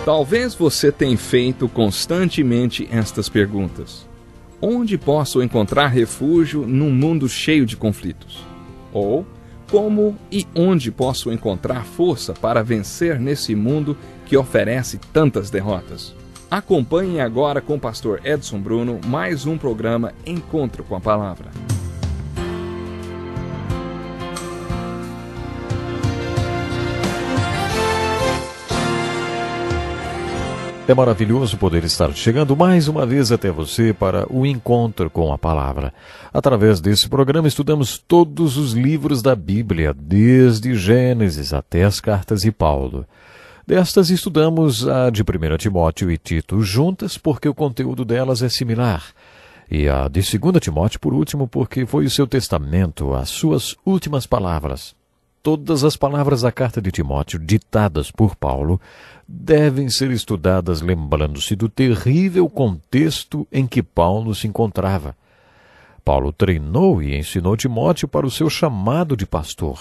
Talvez você tenha feito constantemente estas perguntas. Onde posso encontrar refúgio num mundo cheio de conflitos? Ou, como e onde posso encontrar força para vencer nesse mundo que oferece tantas derrotas? Acompanhe agora com o pastor Edson Bruno mais um programa Encontro com a Palavra. É maravilhoso poder estar chegando mais uma vez até você para o Encontro com a Palavra. Através desse programa estudamos todos os livros da Bíblia, desde Gênesis até as cartas de Paulo. Destas estudamos a de 1 Timóteo e Tito juntas porque o conteúdo delas é similar. E a de 2 Timóteo, por último, porque foi o seu testamento, as suas últimas palavras. Todas as palavras da carta de Timóteo, ditadas por Paulo, devem ser estudadas lembrando-se do terrível contexto em que Paulo se encontrava. Paulo treinou e ensinou Timóteo para o seu chamado de pastor.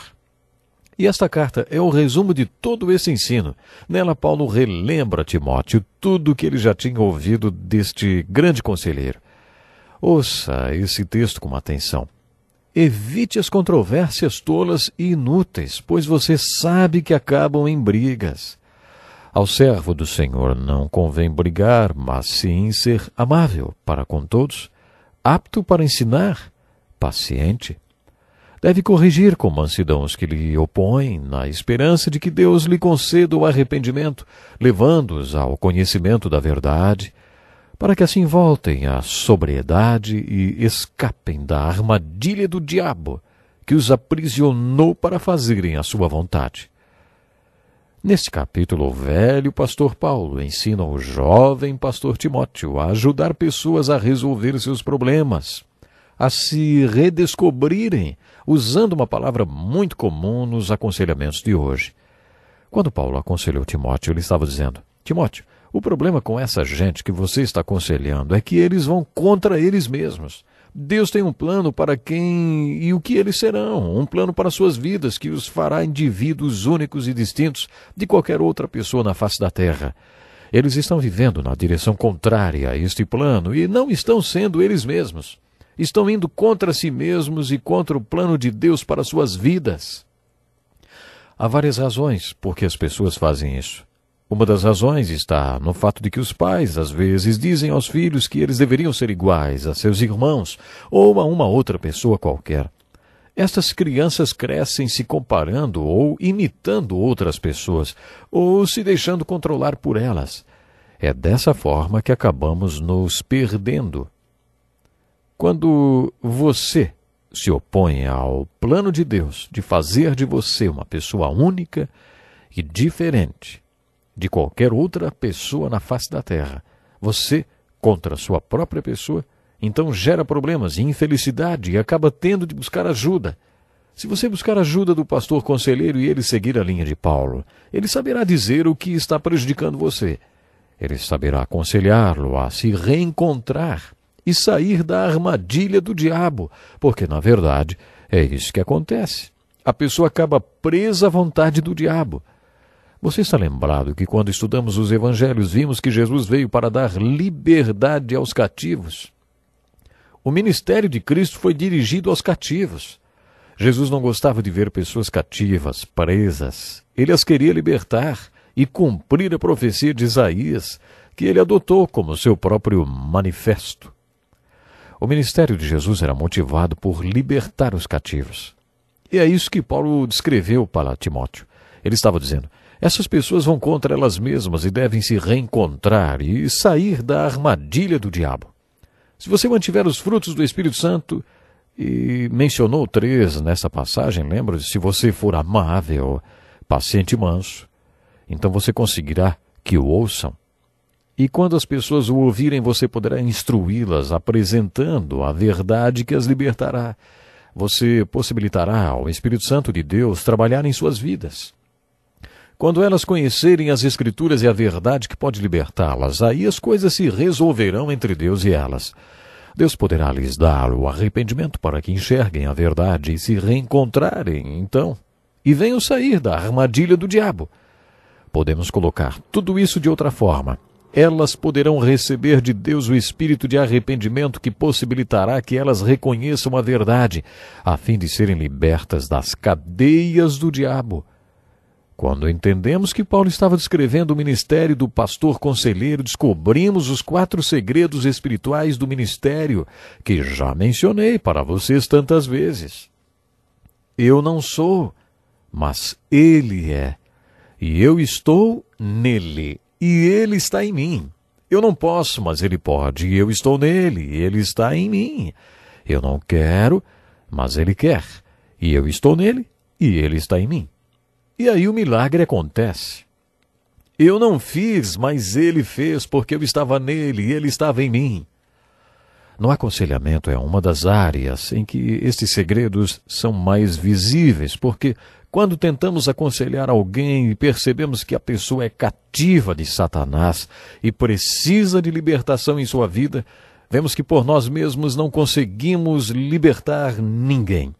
E esta carta é o resumo de todo esse ensino. Nela, Paulo relembra a Timóteo tudo o que ele já tinha ouvido deste grande conselheiro. Ouça esse texto com atenção. Evite as controvérsias tolas e inúteis, pois você sabe que acabam em brigas. Ao servo do Senhor não convém brigar, mas sim ser amável para com todos, apto para ensinar, paciente. Deve corrigir com mansidão os que lhe opõem, na esperança de que Deus lhe conceda o arrependimento, levando-os ao conhecimento da verdade, para que assim voltem à sobriedade e escapem da armadilha do diabo, que os aprisionou para fazerem a sua vontade. Neste capítulo, o velho pastor Paulo ensina o jovem pastor Timóteo a ajudar pessoas a resolver seus problemas, a se redescobrirem, usando uma palavra muito comum nos aconselhamentos de hoje. Quando Paulo aconselhou Timóteo, ele estava dizendo: Timóteo, o problema com essa gente que você está aconselhando é que eles vão contra eles mesmos. Deus tem um plano para quem e o que eles serão, um plano para suas vidas que os fará indivíduos únicos e distintos de qualquer outra pessoa na face da terra. Eles estão vivendo na direção contrária a este plano e não estão sendo eles mesmos. Estão indo contra si mesmos e contra o plano de Deus para suas vidas. Há várias razões por que as pessoas fazem isso. Uma das razões está no fato de que os pais, às vezes, dizem aos filhos que eles deveriam ser iguais a seus irmãos ou a uma outra pessoa qualquer. Estas crianças crescem se comparando ou imitando outras pessoas, ou se deixando controlar por elas. É dessa forma que acabamos nos perdendo. Quando você se opõe ao plano de Deus de fazer de você uma pessoa única e diferente de qualquer outra pessoa na face da terra, você contra a sua própria pessoa, então gera problemas e infelicidade e acaba tendo de buscar ajuda. Se você buscar ajuda do pastor conselheiro e ele seguir a linha de Paulo, ele saberá dizer o que está prejudicando você. Ele saberá aconselhá-lo a se reencontrar e sair da armadilha do diabo, porque, na verdade, é isso que acontece. A pessoa acaba presa à vontade do diabo. Você está lembrado que quando estudamos os evangelhos vimos que Jesus veio para dar liberdade aos cativos? O ministério de Cristo foi dirigido aos cativos. Jesus não gostava de ver pessoas cativas, presas. Ele as queria libertar e cumprir a profecia de Isaías, que ele adotou como seu próprio manifesto. O ministério de Jesus era motivado por libertar os cativos. E é isso que Paulo descreveu para Timóteo. Ele estava dizendo: essas pessoas vão contra elas mesmas e devem se reencontrar e sair da armadilha do diabo. Se você mantiver os frutos do Espírito Santo, e mencionou 3 nessa passagem, lembra? Se você for amável, paciente e manso, então você conseguirá que o ouçam. E quando as pessoas o ouvirem, você poderá instruí-las, apresentando a verdade que as libertará. Você possibilitará ao Espírito Santo de Deus trabalhar em suas vidas. Quando elas conhecerem as Escrituras e a verdade que pode libertá-las, aí as coisas se resolverão entre Deus e elas. Deus poderá lhes dar o arrependimento para que enxerguem a verdade e se reencontrarem, então, e venham sair da armadilha do diabo. podemos colocar tudo isso de outra forma. Elas poderão receber de Deus o espírito de arrependimento que possibilitará que elas reconheçam a verdade, a fim de serem libertas das cadeias do diabo. Quando entendemos que Paulo estava descrevendo o ministério do pastor conselheiro, descobrimos os 4 segredos espirituais do ministério, que já mencionei para vocês tantas vezes. Eu não sou, mas ele é, e eu estou nele. E ele está em mim. Eu não posso, mas ele pode. E eu estou nele, e ele está em mim. Eu não quero, mas ele quer. E eu estou nele, e ele está em mim. E aí o milagre acontece. Eu não fiz, mas ele fez, porque eu estava nele, e ele estava em mim. No aconselhamento é uma das áreas em que estes segredos são mais visíveis, porque quando tentamos aconselhar alguém e percebemos que a pessoa é cativa de Satanás e precisa de libertação em sua vida, vemos que por nós mesmos não conseguimos libertar ninguém.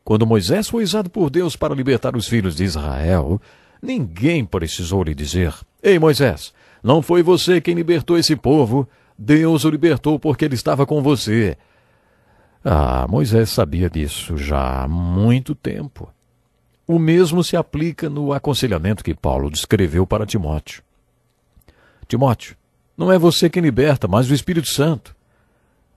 Quando Moisés foi usado por Deus para libertar os filhos de Israel, ninguém precisou lhe dizer: Ei, Moisés, não foi você quem libertou esse povo, Deus o libertou porque ele estava com você. Moisés sabia disso já há muito tempo. O mesmo se aplica no aconselhamento que Paulo descreveu para Timóteo. Timóteo, não é você quem liberta, mas o Espírito Santo.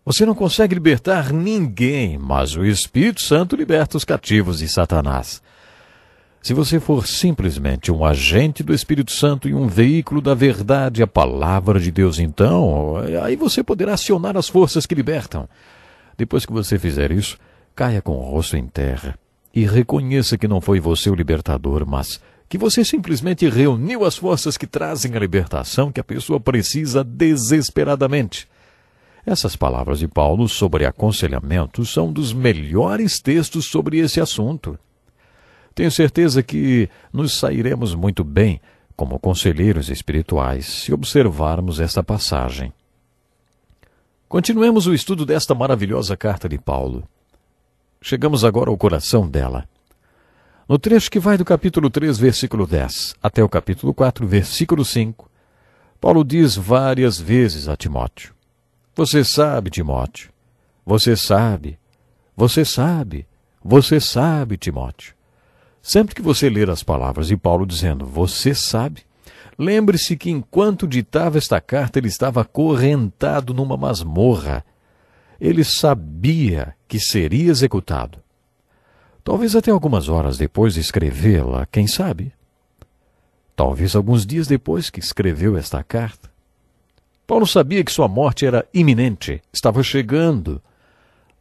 Você não consegue libertar ninguém, mas o Espírito Santo liberta os cativos de Satanás. Se você for simplesmente um agente do Espírito Santo e um veículo da verdade, a palavra de Deus, então, aí você poderá acionar as forças que libertam. Depois que você fizer isso, caia com o rosto em terra e reconheça que não foi você o libertador, mas que você simplesmente reuniu as forças que trazem a libertação que a pessoa precisa desesperadamente. Essas palavras de Paulo sobre aconselhamento são dos melhores textos sobre esse assunto. Tenho certeza que nos sairemos muito bem como conselheiros espirituais se observarmos esta passagem. Continuemos o estudo desta maravilhosa carta de Paulo. Chegamos agora ao coração dela. No trecho que vai do capítulo 3, versículo 10, até o capítulo 4, versículo 5, Paulo diz várias vezes a Timóteo: Você sabe, Timóteo, você sabe, você sabe, você sabe, Timóteo. Sempre que você ler as palavras de Paulo dizendo você sabe, lembre-se que enquanto ditava esta carta ele estava acorrentado numa masmorra. Ele sabia que seria executado. Talvez até algumas horas depois de escrevê-la, quem sabe? Talvez alguns dias depois que escreveu esta carta. Paulo sabia que sua morte era iminente, estava chegando.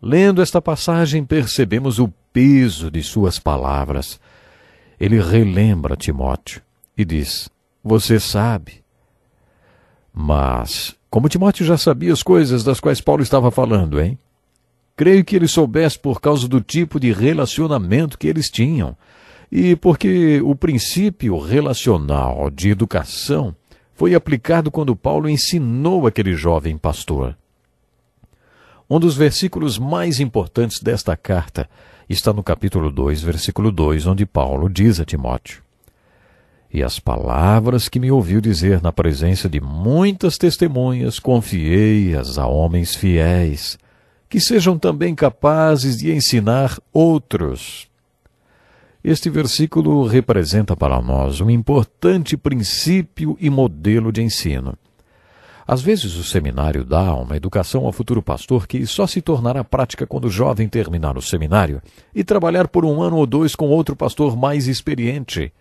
Lendo esta passagem, percebemos o peso de suas palavras. Ele relembra Timóteo e diz: Você sabe. Mas, como Timóteo já sabia as coisas das quais Paulo estava falando, hein? Creio que ele soubesse por causa do tipo de relacionamento que eles tinham e porque o princípio relacional de educação foi aplicado quando Paulo ensinou aquele jovem pastor. Um dos versículos mais importantes desta carta está no capítulo 2, versículo 2, onde Paulo diz a Timóteo: E as palavras que me ouviu dizer na presença de muitas testemunhas, confiei-as a homens fiéis, que sejam também capazes de ensinar outros. Este versículo representa para nós um importante princípio e modelo de ensino. Às vezes o seminário dá uma educação ao futuro pastor que só se tornará prática quando o jovem terminar o seminário e trabalhar por 1 ano ou 2 com outro pastor mais experiente.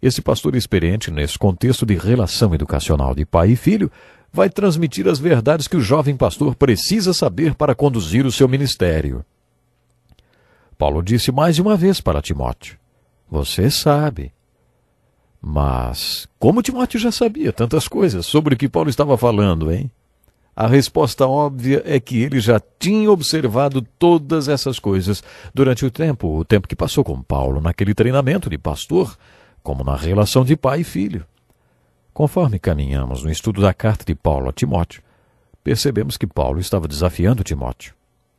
Esse pastor experiente, nesse contexto de relação educacional de pai e filho, vai transmitir as verdades que o jovem pastor precisa saber para conduzir o seu ministério. Paulo disse mais de uma vez para Timóteo: Você sabe. Mas como Timóteo já sabia tantas coisas sobre o que Paulo estava falando, hein? A resposta óbvia é que ele já tinha observado todas essas coisas durante o tempo que passou com Paulo naquele treinamento de pastor, como na relação de pai e filho. Conforme caminhamos no estudo da carta de Paulo a Timóteo, percebemos que Paulo estava desafiando Timóteo.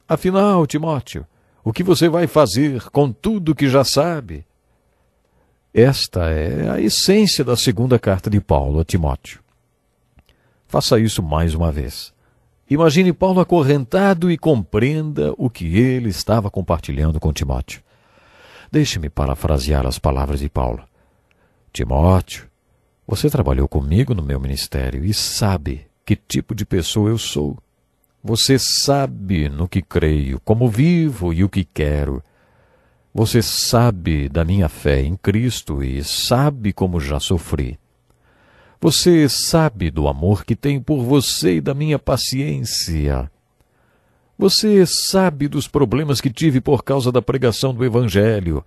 Afinal, Timóteo, o que você vai fazer com tudo que já sabe? Esta é a essência da segunda carta de Paulo a Timóteo. Faça isso mais uma vez. Imagine Paulo acorrentado e compreenda o que ele estava compartilhando com Timóteo. Deixe-me parafrasear as palavras de Paulo. Timóteo, você trabalhou comigo no meu ministério e sabe que tipo de pessoa eu sou. Você sabe no que creio, como vivo e o que quero. Você sabe da minha fé em Cristo e sabe como já sofri. Você sabe do amor que tenho por você e da minha paciência. Você sabe dos problemas que tive por causa da pregação do Evangelho.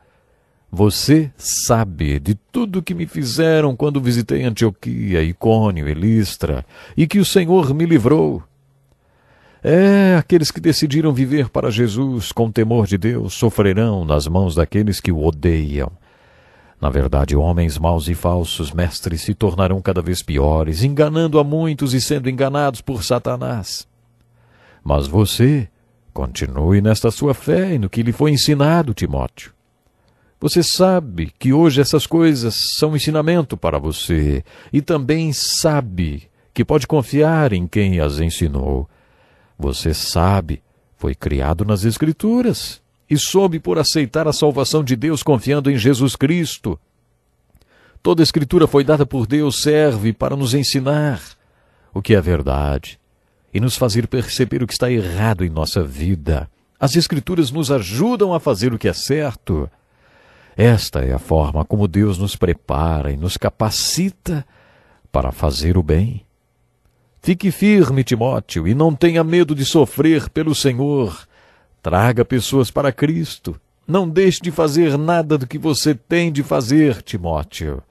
Você sabe de tudo que me fizeram quando visitei Antioquia, Icônio e Listra, e que o Senhor me livrou. Aqueles que decidiram viver para Jesus com temor de Deus sofrerão nas mãos daqueles que o odeiam. Na verdade, homens maus e falsos mestres se tornarão cada vez piores, enganando a muitos e sendo enganados por Satanás. Mas você continue nesta sua fé e no que lhe foi ensinado, Timóteo. Você sabe que hoje essas coisas são ensinamento para você e também sabe que pode confiar em quem as ensinou. Você sabe, foi criado nas Escrituras e soube por aceitar a salvação de Deus confiando em Jesus Cristo. Toda a Escritura foi dada por Deus, serve para nos ensinar o que é verdade e nos fazer perceber o que está errado em nossa vida. As Escrituras nos ajudam a fazer o que é certo. Esta é a forma como Deus nos prepara e nos capacita para fazer o bem. Fique firme, Timóteo, e não tenha medo de sofrer pelo Senhor. Traga pessoas para Cristo. Não deixe de fazer nada do que você tem de fazer, Timóteo.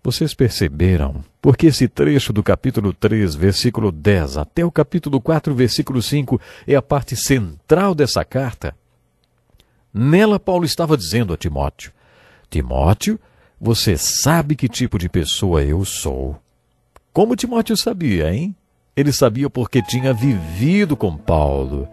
Vocês perceberam porque esse trecho do capítulo 3, versículo 10, até o capítulo 4, versículo 5, é a parte central dessa carta? Nela, Paulo estava dizendo a Timóteo: Timóteo, você sabe que tipo de pessoa eu sou. Como Timóteo sabia, hein? Ele sabia porque tinha vivido com Paulo.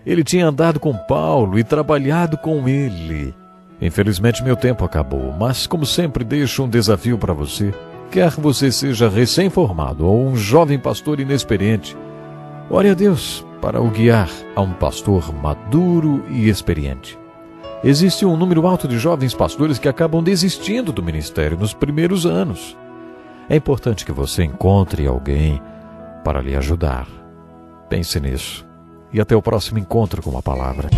Ele tinha andado com Paulo e trabalhado com ele. Infelizmente, meu tempo acabou, mas como sempre deixo um desafio para você. Quer você seja recém-formado ou um jovem pastor inexperiente, ore a Deus para o guiar a um pastor maduro e experiente. Existe um número alto de jovens pastores que acabam desistindo do ministério nos primeiros anos. É importante que você encontre alguém para lhe ajudar. Pense nisso. E até o próximo encontro com a palavra.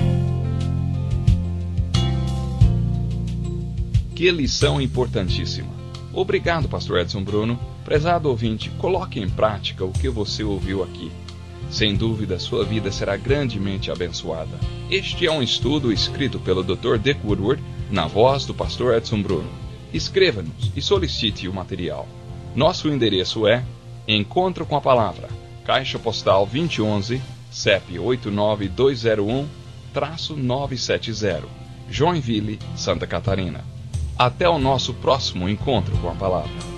Que lição importantíssima. Obrigado, pastor Edson Bruno. Prezado ouvinte, coloque em prática o que você ouviu aqui. Sem dúvida, sua vida será grandemente abençoada. Este é um estudo escrito pelo Dr. Dick Woodward, na voz do pastor Edson Bruno. Escreva-nos e solicite o material. Nosso endereço é Encontro com a Palavra, Caixa Postal 2011, CEP 89201-970, Joinville, Santa Catarina. Até o nosso próximo encontro com a Palavra.